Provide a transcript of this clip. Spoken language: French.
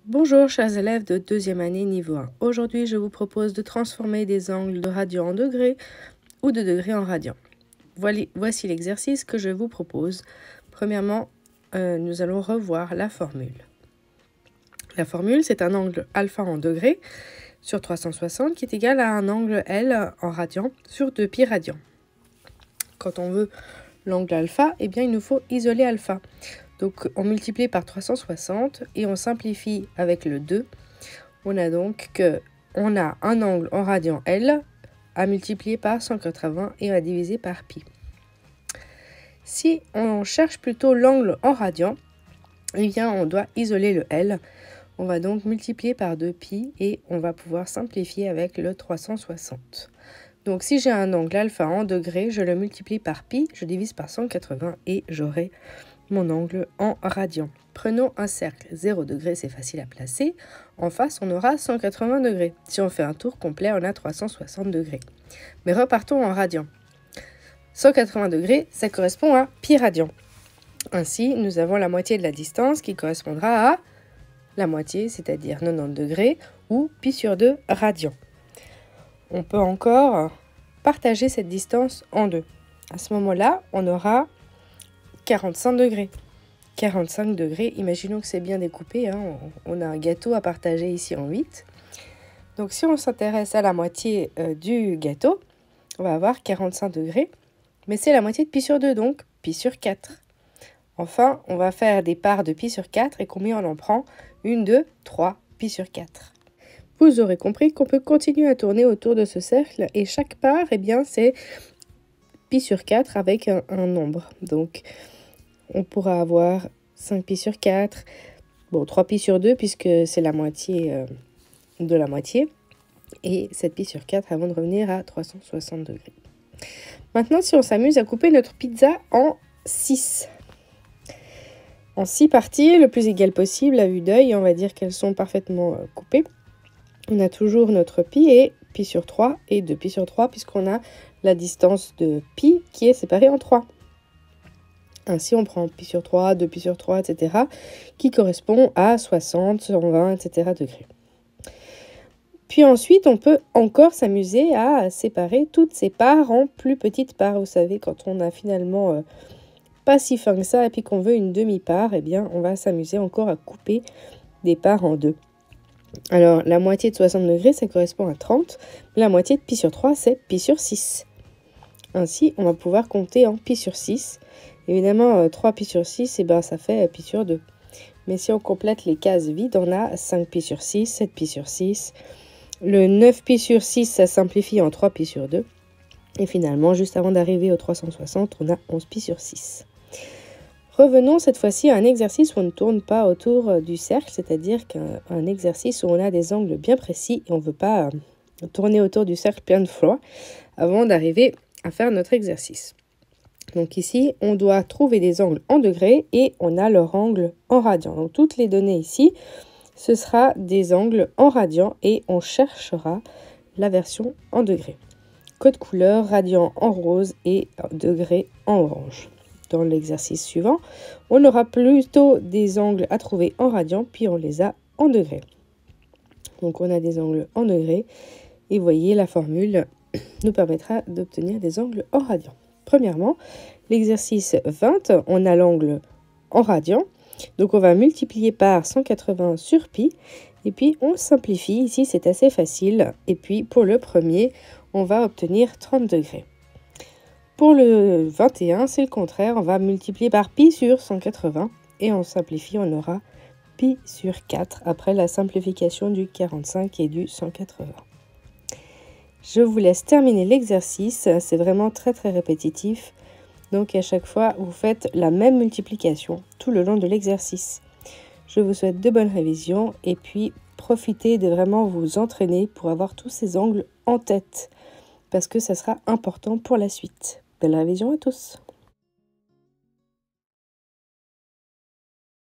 Bonjour chers élèves de deuxième année niveau 1. Aujourd'hui, je vous propose de transformer des angles de radians en degrés ou de degrés en radians. Voici l'exercice que je vous propose. Premièrement, nous allons revoir la formule. La formule, c'est un angle alpha en degrés sur 360 qui est égal à un angle L en radians sur 2π radians. Quand on veut l'angle alpha, eh bien, il nous faut isoler alpha. Donc, on multiplie par 360 et on simplifie avec le 2. On a donc qu'on a un angle en radian L à multiplier par 180 et à diviser par pi. Si on cherche plutôt l'angle en radian, eh bien, on doit isoler le L. On va donc multiplier par 2π et on va pouvoir simplifier avec le 360. Donc, si j'ai un angle alpha en degrés, je le multiplie par pi, je divise par 180 et j'aurai mon angle en radian. Prenons un cercle 0 degrés, c'est facile à placer. En face, on aura 180 degrés. Si on fait un tour complet, on a 360 degrés. Mais repartons en radian. 180 degrés, ça correspond à pi radian. Ainsi, nous avons la moitié de la distance qui correspondra à la moitié, c'est-à-dire 90 degrés, ou pi sur 2 radian. On peut encore partager cette distance en deux. À ce moment-là, on aura 45 degrés. 45 degrés, imaginons que c'est bien découpé, hein. On a un gâteau à partager ici en 8. Donc si on s'intéresse à la moitié du gâteau, on va avoir 45 degrés, mais c'est la moitié de pi sur 2, donc pi sur 4. Enfin, on va faire des parts de pi sur 4, et combien on en prend? 1, 2, 3, pi sur 4. Vous aurez compris qu'on peut continuer à tourner autour de ce cercle, et chaque part, eh bien, c'est pi sur 4 avec un nombre. Donc, on pourra avoir 5π sur 4, bon, 3π sur 2 puisque c'est la moitié de la moitié, et 7π sur 4 avant de revenir à 360 degrés. Maintenant, si on s'amuse à couper notre pizza en 6. En 6 parties, le plus égal possible à vue d'œil, on va dire qu'elles sont parfaitement coupées. On a toujours notre pi et pi sur 3 et 2π sur 3 puisqu'on a la distance de pi qui est séparée en 3. Ainsi, on prend pi sur 3, 2π sur 3, etc., qui correspond à 60, 120, etc. degrés. Puis ensuite, on peut encore s'amuser à séparer toutes ces parts en plus petites parts. Vous savez, quand on a finalement pas si fin que ça et puis qu'on veut une demi-part, eh bien, on va s'amuser encore à couper des parts en deux. Alors, la moitié de 60 degrés, ça correspond à 30. La moitié de pi sur 3, c'est pi sur 6. Ainsi, on va pouvoir compter en pi sur 6. Évidemment, 3π sur 6, eh ben, ça fait pi sur 2. Mais si on complète les cases vides, on a 5π sur 6, 7π sur 6. Le 9π sur 6, ça simplifie en 3π sur 2. Et finalement, juste avant d'arriver au 360, on a 11π sur 6. Revenons cette fois-ci à un exercice où on ne tourne pas autour du cercle, c'est-à-dire qu'un exercice où on a des angles bien précis et on ne veut pas tourner autour du cercle plein de fois avant d'arriver à faire notre exercice. Donc ici, on doit trouver des angles en degrés et on a leur angle en radian. Donc toutes les données ici, ce sera des angles en radian et on cherchera la version en degrés. Code couleur, radian en rose et degrés en orange. Dans l'exercice suivant, on aura plutôt des angles à trouver en radian, puis on les a en degrés. Donc on a des angles en degrés et vous voyez, la formule nous permettra d'obtenir des angles en radian. Premièrement, l'exercice 20, on a l'angle en radian. Donc, on va multiplier par 180 sur pi. Et puis, on simplifie. Ici, c'est assez facile. Et puis, pour le premier, on va obtenir 30 degrés. Pour le 21, c'est le contraire. On va multiplier par pi sur 180. Et on simplifie, on aura pi sur 4 après la simplification du 45 et du 180. Je vous laisse terminer l'exercice, c'est vraiment très répétitif. Donc à chaque fois, vous faites la même multiplication tout le long de l'exercice. Je vous souhaite de bonnes révisions et puis profitez de vraiment vous entraîner pour avoir tous ces angles en tête parce que ça sera important pour la suite. Belle révision à tous!